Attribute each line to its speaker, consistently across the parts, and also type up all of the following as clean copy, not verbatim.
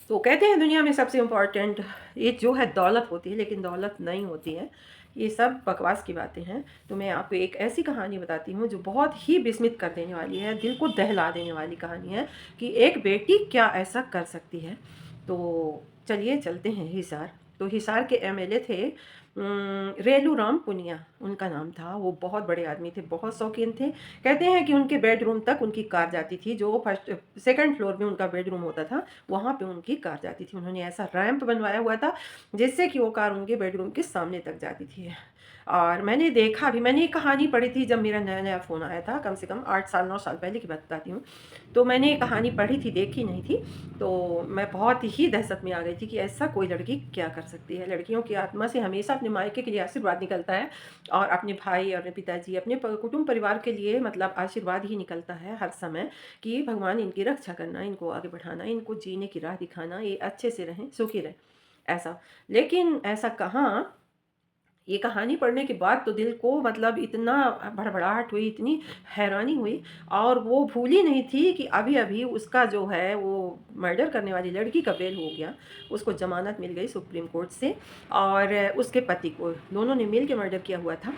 Speaker 1: तो कहते हैं दुनिया में सबसे इम्पोर्टेंट ये जो है दौलत होती है, लेकिन दौलत नहीं होती है। ये सब बकवास की बातें हैं। तो मैं आपको एक ऐसी कहानी बताती हूँ जो बहुत ही विस्मित कर देने वाली है, दिल को दहला देने वाली कहानी है कि एक बेटी क्या ऐसा कर सकती है। तो चलिए चलते हैं हिसार। तो हिसार के एमएलए थे रेलू राम पुनिया, उनका नाम था। वो बहुत बड़े आदमी थे, बहुत शौकीन थे। कहते हैं कि उनके बेडरूम तक उनकी कार जाती थी। जो फर्स्ट सेकंड फ्लोर में उनका बेडरूम होता था, वहाँ पे उनकी कार जाती थी। उन्होंने ऐसा रैंप बनवाया हुआ था जिससे कि वो कार उनके बेडरूम के सामने तक जाती थी। और मैंने देखा भी, मैंने एक कहानी पढ़ी थी जब मेरा नया नया फ़ोन आया था, कम से कम 8 साल 9 साल पहले की बात बताती हूँ। तो मैंने ये कहानी पढ़ी थी, देखी नहीं थी। तो मैं बहुत ही दहशत में आ गई थी कि ऐसा कोई लड़की क्या कर सकती है। लड़कियों की आत्मा से हमेशा अपने मायके के लिए आशीर्वाद निकलता है, और अपने भाई और अपने पिताजी, अपने कुटुंब परिवार के लिए मतलब आशीर्वाद ही निकलता है हर समय कि भगवान इनकी रक्षा करना, इनको आगे बढ़ाना, इनको जीने की राह दिखाना, ये अच्छे से रहें, सुखी रहें, ऐसा। लेकिन ऐसा कहाँ। ये कहानी पढ़ने के बाद तो दिल को मतलब इतना भड़बड़ाहट हुई, इतनी हैरानी हुई। और वो भूली नहीं थी कि अभी अभी उसका जो है वो मर्डर करने वाली लड़की का बेल हो गया, उसको जमानत मिल गई सुप्रीम कोर्ट से। और उसके पति को दोनों ने मिल के मर्डर किया हुआ था।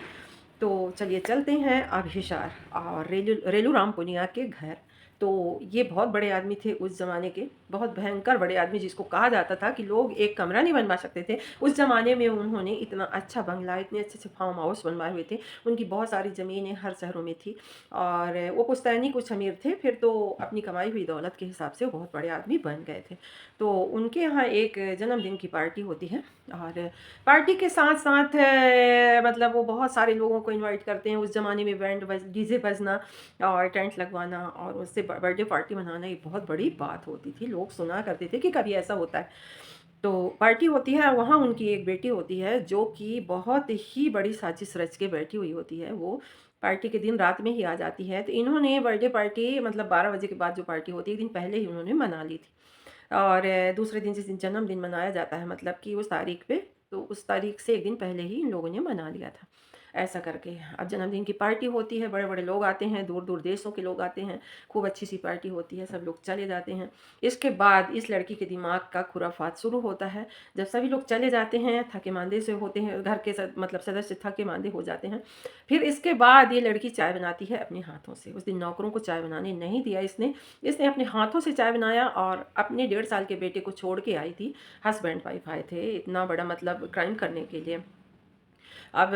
Speaker 1: तो चलिए चलते हैं अब हिसार और रेलू राम पुनिया के घर। तो ये बहुत बड़े आदमी थे उस ज़माने के, बहुत भयंकर बड़े आदमी, जिसको कहा जाता था कि लोग एक कमरा नहीं बनवा सकते थे। उस ज़माने में उन्होंने इतना अच्छा बंगला, इतने अच्छे अच्छे फार्म हाउस बनवाए हुए थे। उनकी बहुत सारी ज़मीनें हर शहरों में थी। और वो पुश्तैनी कुछ अमीर थे, फिर तो अपनी कमाई हुई दौलत के हिसाब से वो बहुत बड़े आदमी बन गए थे। तो उनके यहाँ एक जन्मदिन की पार्टी होती है, और पार्टी के साथ साथ मतलब वो बहुत सारे लोगों को इनवाइट करते हैं। उस ज़माने में बैंड डीजे बजना और टेंट लगवाना और उससे बर्थडे पार्टी मनाना ये बहुत बड़ी बात होती थी। लोग सुना करते थे कि कभी ऐसा होता है। तो पार्टी होती है, वहाँ उनकी एक बेटी होती है जो कि बहुत ही बड़ी साजिश रच के बैठी हुई होती है। वो पार्टी के दिन रात में ही आ जाती है। तो इन्होंने बर्थडे पार्टी मतलब 12 बजे के बाद जो पार्टी होती है, एक दिन पहले ही उन्होंने मना ली थी। और दूसरे दिन जिस दिन जन्मदिन मनाया जाता है, मतलब कि उस तारीख पे, तो उस तारीख से एक दिन पहले ही इन लोगों ने मना लिया था। ऐसा करके अब जन्मदिन की पार्टी होती है, बड़े बड़े लोग आते हैं, दूर दूर देशों के लोग आते हैं। खूब अच्छी सी पार्टी होती है, सब लोग चले जाते हैं। इसके बाद इस लड़की के दिमाग का खुराफात शुरू होता है। जब सभी लोग चले जाते हैं, थके मांदे से होते हैं, घर के मतलब सदस्य थके मांदे हो जाते हैं। फिर इसके बाद ये लड़की चाय बनाती है अपने हाथों से। उस दिन नौकरों को चाय बनाने नहीं दिया इसने, इसने अपने हाथों से चाय बनाया और अपने 1.5 साल के बेटे को छोड़ के आई थी। हस्बैंड वाइफ आए थे इतना बड़ा मतलब क्राइम करने के लिए। अब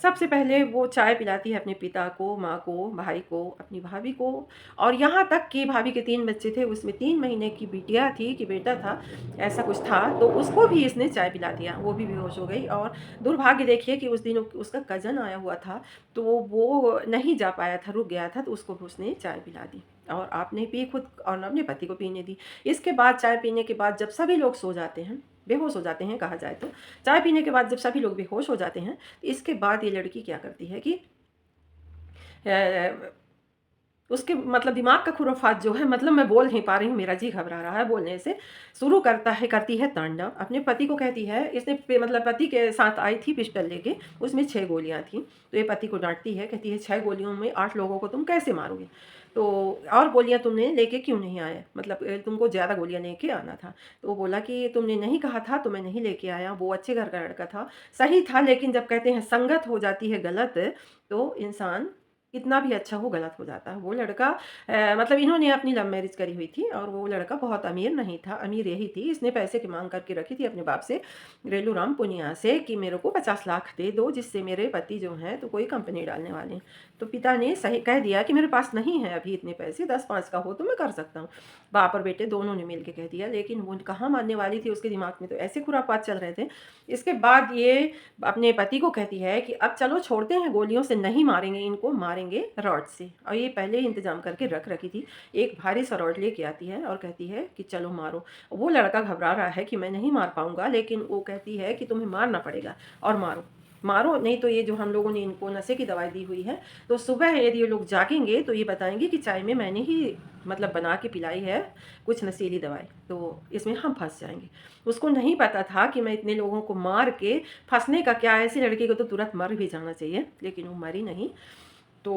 Speaker 1: सबसे पहले वो चाय पिलाती है अपने पिता को, माँ को, भाई को, अपनी भाभी को, और यहाँ तक कि भाभी के 3 बच्चे थे, उसमें 3 महीने की बिटिया थी कि बेटा था, ऐसा कुछ था। तो उसको भी इसने चाय पिला दिया, वो भी बेहोश हो गई। और दुर्भाग्य देखिए कि उस दिन उसका कज़न आया हुआ था, तो वो नहीं जा पाया था, रुक गया था, तो उसको भी उसने चाय पिला दी। और आपने पी खुद और अपने पति को पीने दी। इसके बाद चाय पीने के बाद जब सभी लोग सो जाते हैं, बेहोश हो जाते हैं कहा जाए तो, चाय पीने के बाद जब सभी लोग बेहोश हो जाते हैं, इसके बाद ये लड़की क्या करती है कि अ, उसके मतलब दिमाग का खुराफात जो है, मतलब मैं बोल नहीं पा रही हूँ, मेरा जी घबरा रहा है बोलने से। शुरू करती है तांडव। अपने पति को कहती है, इसने मतलब पति के साथ आई थी पिस्टल लेके, उसमें 6 गोलियां थी। तो ये पति को डांटती है, कहती है 6 गोलियों में 8 लोगों को तुम कैसे मारोगे? तो और गोलियां तुमने लेके क्यों नहीं आए, मतलब तुमको ज़्यादा गोलियां लेके आना था। तो वो बोला कि तुमने नहीं कहा था तो मैं नहीं लेके आया। वो अच्छे घर का लड़का था, सही था, लेकिन जब कहते हैं संगत हो जाती है गलत, तो इंसान कितना भी अच्छा हो गलत हो जाता है। वो लड़का मतलब इन्होंने अपनी लव मैरिज करी हुई थी, और वो लड़का बहुत अमीर नहीं था, अमीर यही थी, इसने पैसे की मांग करके रखी थी अपने बाप से, रेलू राम पुनिया से, कि मेरे को 50 लाख दे दो, जिससे मेरे पति जो हैं तो कोई कंपनी डालने वाले हैं। तो पिता ने सही कह दिया कि मेरे पास नहीं है अभी इतने पैसे, 10-5 का हो तो मैं कर सकता हूँ। बाप और बेटे दोनों ने मिल के कह दिया, लेकिन वो कहाँ मानने वाली थी, उसके दिमाग में तो ऐसे खुरापात चल रहे थे। इसके बाद ये अपने पति को कहती है कि अब चलो छोड़ते हैं, गोलियों से नहीं मारेंगे इनको, मारेंगे रॉड से। और ये पहले ही इंतजाम करके रख रखी थी। एक भारी सा रॉड लेके आती है और कहती है कि चलो मारो। वो लड़का घबरा रहा है कि मैं नहीं मार पाऊंगा, लेकिन वो कहती है कि तुम्हें मारना पड़ेगा और मारो, मारो, नहीं तो ये जो हम लोगों ने इनको नशे की दवाई दी हुई है, तो सुबह यदि ये लोग जागेंगे तो ये बताएंगे कि चाय में मैंने ही मतलब बना के पिलाई है कुछ नशीली दवाई, तो इसमें हम फंस जाएंगे। उसको नहीं पता था कि मैं इतने लोगों को मार के फंसने का क्या है, ऐसी लड़की को तो तुरंत मर भी जाना चाहिए, लेकिन वो मरी नहीं। तो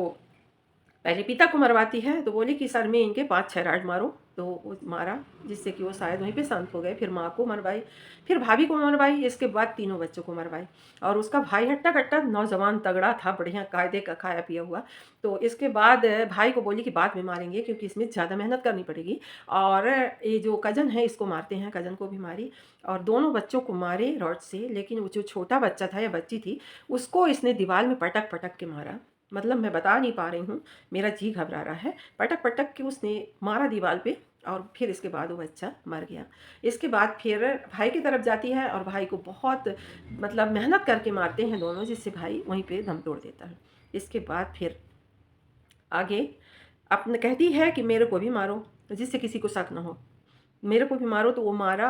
Speaker 1: पहले पिता को मरवाती है, तो बोली कि सर में इनके 5-6 राड मारो, तो वो मारा, जिससे कि वो शायद वहीं पे शांत हो गए। फिर माँ को मरवाई, फिर भाभी को मरवाई, इसके बाद तीनों बच्चों को मरवाई। और उसका भाई हट्टा-कट्टा नौजवान तगड़ा था, बढ़िया कायदे का खाया पिया हुआ। तो इसके बाद भाई को बोली कि बाद में मारेंगे क्योंकि इसमें ज़्यादा मेहनत करनी पड़ेगी। और ये जो कज़न है इसको मारते हैं, कज़न को भी मारी और दोनों बच्चों को मारे रॉड से। लेकिन वो जो छोटा बच्चा था या बच्ची थी, उसको इसने दीवार में पटक-पटक के मारा। मतलब मैं बता नहीं पा रही हूँ, मेरा जी घबरा रहा है। पटक-पटक के उसने मारा दीवार पे और फिर इसके बाद वो बच्चा मर गया। इसके बाद फिर भाई की तरफ जाती है और भाई को बहुत मतलब मेहनत करके मारते हैं दोनों, जिससे भाई वहीं पे दम तोड़ देता है। इसके बाद फिर आगे अपने कहती है कि मेरे को भी मारो, जिससे किसी को शक ना हो। मेरे को भी मारो, तो वो मारा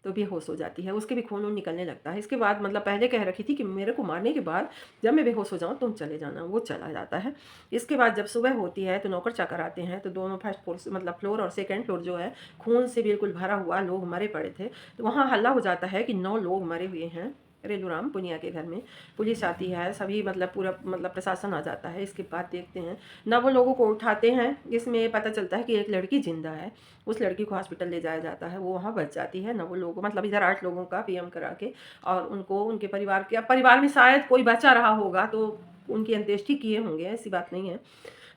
Speaker 1: तो बेहोश हो जाती है, उसके भी खून-वून निकलने लगता है। इसके बाद मतलब पहले कह रखी थी कि मेरे को मारने के बाद जब मैं बेहोश हो जाऊँ तुम चले जाना, वो चला जाता है। इसके बाद जब सुबह होती है तो नौकर-चाकर आते हैं, तो दोनों फर्स्ट फ्लोर से मतलब फ्लोर और सेकंड फ्लोर जो है, खून से बिल्कुल भरा हुआ, लोग मरे पड़े थे। तो वहाँ हल्ला हो जाता है कि 9 लोग मरे हुए हैं रेलूराम पुनिया के घर में। पुलिस आती है, सभी मतलब पूरा मतलब प्रशासन आ जाता है। इसके बाद देखते हैं, ना वो लोगों को उठाते हैं, इसमें पता चलता है कि एक लड़की ज़िंदा है। उस लड़की को हॉस्पिटल ले जाया जाता है, वो वहाँ बच जाती है। ना वो लोग मतलब इधर 8 लोगों का पीएम करा के और उनको उनके परिवार के, अब परिवार में शायद कोई बचा रहा होगा तो उनकी अंत्येष्टि किए होंगे, ऐसी बात नहीं है।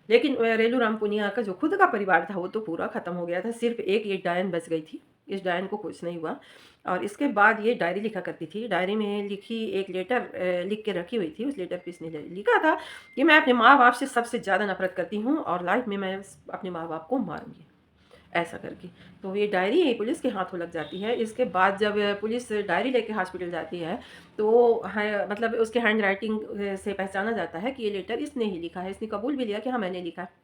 Speaker 1: लेकिन रेलूराम पुनिया का जो खुद का परिवार था वो तो पूरा ख़त्म हो गया था, सिर्फ एक ये डायन बच गई थी। इस डायन को कुछ नहीं हुआ। और इसके बाद ये डायरी लिखा करती थी। डायरी में लिखी एक लेटर लिख के रखी हुई थी। उस लेटर पे इसने लिखा था कि मैं अपने माँ बाप से सबसे ज़्यादा नफरत करती हूँ और लाइफ में मैं अपने माँ बाप को मारूंगी, ऐसा करके। तो ये डायरी पुलिस के हाथों लग जाती है। इसके बाद जब पुलिस डायरी लेके हॉस्पिटल जाती है तो है मतलब उसके हैंड राइटिंग से पहचाना जाता है कि ये लेटर इसने ही लिखा है। इसने कबूल भी लिया कि हाँ मैंने लिखा है।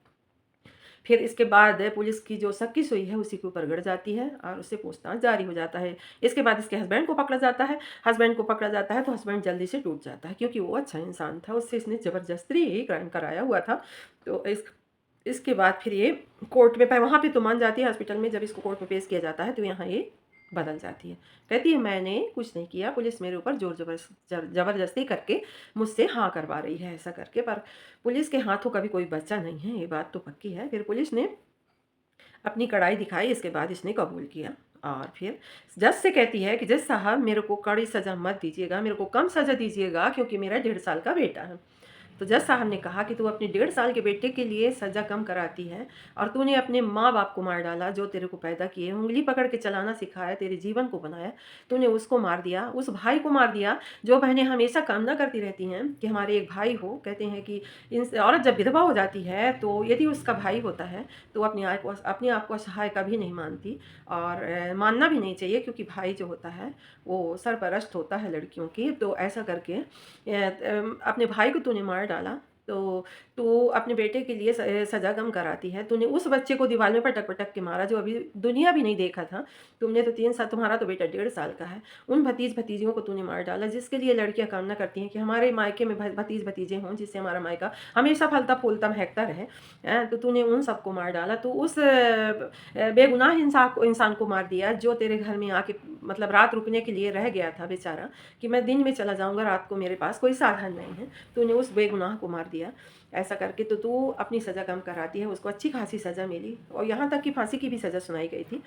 Speaker 1: फिर इसके बाद पुलिस की जो शक की सुई है उसी के ऊपर गड़ जाती है और उससे पूछताछ जारी हो जाता है। इसके बाद इसके हस्बैंड को पकड़ा जाता है। हस्बैंड को पकड़ा जाता है तो हस्बैंड जल्दी से टूट जाता है क्योंकि वो अच्छा इंसान था, उससे इसने ज़बरदस्ती ही क्राइम कराया हुआ था। तो इसके बाद फिर ये कोर्ट में वहाँ पे तो मान जाती है, हॉस्पिटल में जब इसको कोर्ट में पेश किया जाता है तो यहाँ ये बदल जाती है। कहती है मैंने कुछ नहीं किया, पुलिस मेरे ऊपर ज़ोर ज़बरदस्ती करके मुझसे हाँ करवा रही है, ऐसा करके। पर पुलिस के हाथों का भी कोई बच्चा नहीं है, ये बात तो पक्की है। फिर पुलिस ने अपनी कड़ाई दिखाई, इसके बाद इसने कबूल किया। और फिर जज से कहती है कि जज साहब मेरे को कड़ी सज़ा मत दीजिएगा, मेरे को कम सज़ा दीजिएगा क्योंकि मेरा 1.5 साल का बेटा है। तो जज साहब ने कहा कि तू अपने 1.5 साल के बेटे के लिए सज़ा कम कराती है और तूने अपने माँ बाप को मार डाला जो तेरे को पैदा किए, उंगली पकड़ के चलाना सिखाया, तेरे जीवन को बनाया, तूने उसको मार दिया। उस भाई को मार दिया जो बहनें हमेशा कामना करती रहती हैं कि हमारे एक भाई हो। कहते हैं कि इन औरत जब विधवा हो जाती है तो यदि उसका भाई होता है तो अपने आप को असहाय कभी नहीं मानती और मानना भी नहीं चाहिए क्योंकि भाई जो होता है वो सरपरस्त होता है लड़कियों की। तो ऐसा करके अपने भाई को तूने मार डाला, तो तू अपने बेटे के लिए सज़ा कम कराती है। तूने उस बच्चे को दीवार में पटक-पटक के मारा जो अभी दुनिया भी नहीं देखा था। तुमने तो 3 साल, तुम्हारा तो बेटा 1.5 साल का है। उन भतीज-भतीजियों को तूने मार डाला जिसके लिए लड़कियाँ कामना करती हैं कि हमारे मायके में भतीज-भतीजे हों जिससे हमारा मायका हमेशा फलता-फूलता महकता रहे। तो तूने उन सबको मार डाला। तो उस बेगुनाह इंसान को मार दिया जो तेरे घर में आके मतलब रात रुकने के लिए रह गया था बेचारा, कि मैं दिन में चला जाऊँगा, रात को मेरे पास कोई साधन नहीं है। तूने उस बेगुनाह को मार दिया। ऐसा करके तो तू अपनी सज़ा कम कराती है। उसको अच्छी खासी सज़ा मिली और यहाँ तक कि फांसी की भी सज़ा सुनाई गई थी।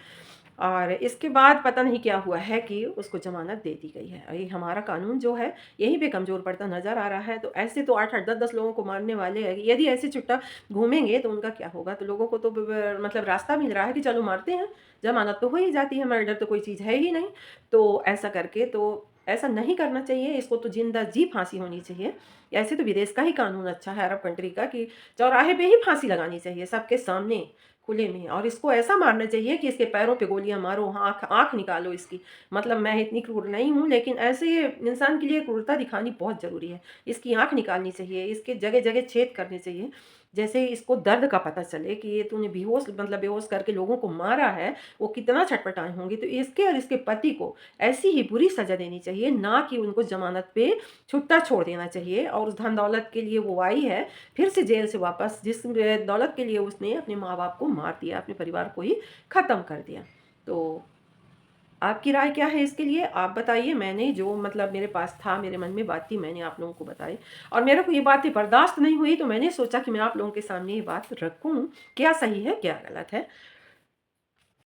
Speaker 1: और इसके बाद पता नहीं क्या हुआ है कि उसको ज़मानत दे दी गई है। और ये हमारा कानून जो है यहीं पे कमज़ोर पड़ता नज़र आ रहा है। तो ऐसे तो 8-8 10-10 लोगों को मारने वाले हैं, यदि ऐसे चुट्टा घूमेंगे तो उनका क्या होगा? तो लोगों को तो मतलब रास्ता मिल रहा है कि चलो मारते हैं, ज़मानत तो हो ही जाती है, मर्डर तो कोई चीज़ है ही नहीं। तो ऐसा करके तो ऐसा नहीं करना चाहिए, इसको तो ज़िंदा जी फांसी होनी चाहिए। ऐसे तो विदेश का ही कानून अच्छा है, अरब कंट्री का, कि चौराहे पे ही फांसी लगानी चाहिए सबके सामने खुले में। और इसको ऐसा मारना चाहिए कि इसके पैरों पे गोलियां मारो, आँख आँख निकालो इसकी। मतलब मैं इतनी क्रूर नहीं हूँ लेकिन ऐसे इंसान के लिए क्रूरता दिखानी बहुत ज़रूरी है। इसकी आँख निकालनी चाहिए, इसके जगह जगह छेद करने चाहिए, जैसे इसको दर्द का पता चले कि ये तूने बेहोश मतलब बेहोश करके लोगों को मारा है, वो कितना छटपटाए होंगी। तो इसके और इसके पति को ऐसी ही बुरी सज़ा देनी चाहिए, ना कि उनको ज़मानत पे छुट्टा छोड़ देना चाहिए। और उस धन दौलत के लिए वो आई है फिर से जेल से वापस, जिस दौलत के लिए उसने अपने माँ बाप को मार दिया, अपने परिवार को ही ख़त्म कर दिया। तो आपकी राय क्या है इसके लिए आप बताइए। मैंने जो मतलब मेरे पास था, मेरे मन में बात थी, मैंने आप लोगों को बताई और मेरे को ये बातें बर्दाश्त नहीं हुई, तो मैंने सोचा कि मैं आप लोगों के सामने ये बात रखूं, क्या सही है क्या गलत है।